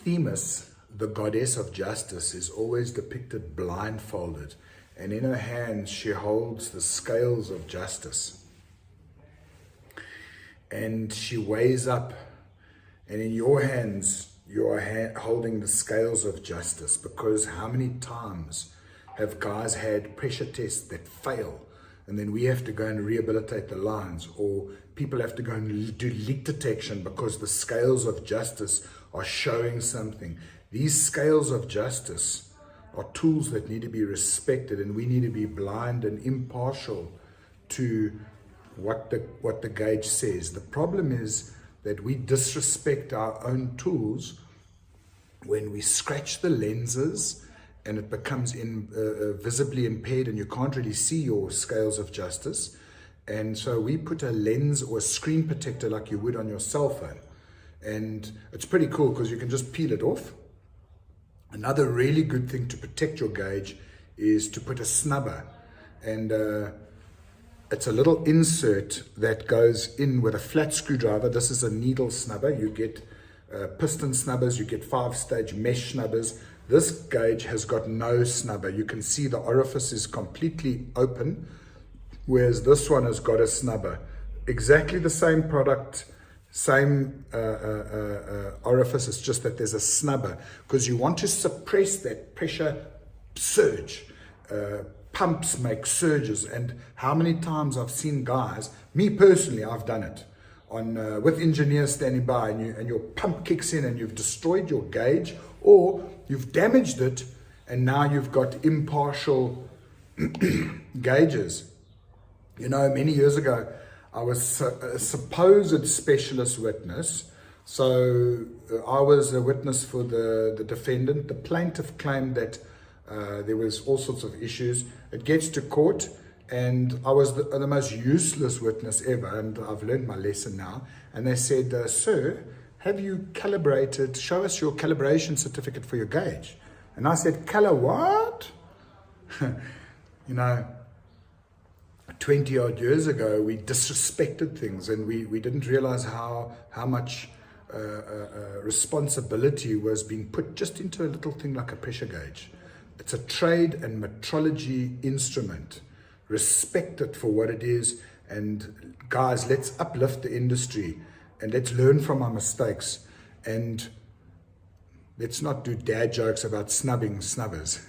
Themis, the goddess of justice, is always depicted blindfolded, and in her hands she holds the scales of justice. And she weighs up, and in your hands you are holding the scales of justice, because how many times have guys had pressure tests that fail, and then we have to go and rehabilitate the lines, or people have to go and do leak detection because the scales of justice are showing something. These scales of justice are tools that need to be respected, and we need to be blind and impartial to what the gauge says. The problem is that we disrespect our own tools when we scratch the lenses and it becomes visibly impaired and you can't really see your scales of justice. And so we put a lens or a screen protector like you would on your cell phone. And it's pretty cool because you can just peel it off. Another really good thing to protect your gauge is to put a snubber. And it's a little insert that goes in with a flat screwdriver. This is a needle snubber. You get piston snubbers, you get 5-stage mesh snubbers. This gauge has got no snubber. You can see the orifice is completely open, whereas this one has got a snubber. Exactly the same product, same orifice, it's just that there's a snubber, because you want to suppress that pressure surge. Pumps make surges, and how many times I've seen guys, me personally, I've done it, on with engineers standing by, and your pump kicks in and you've destroyed your gauge, or you've damaged it, and now you've got impartial gauges. You know, many years ago, I was a supposed specialist witness. So I was a witness for the defendant. The plaintiff claimed that there was all sorts of issues. It gets to court, and I was the most useless witness ever, and I've learned my lesson now. And they said, sir, have you calibrated, show us your calibration certificate for your gauge. And I said, what? You know, 20 odd years ago, we disrespected things, and we didn't realize how much responsibility was being put just into a little thing like a pressure gauge. It's a trade and metrology instrument. Respect it for what it is. And guys, let's uplift the industry and let's learn from our mistakes. And let's not do dad jokes about snubbing snubbers.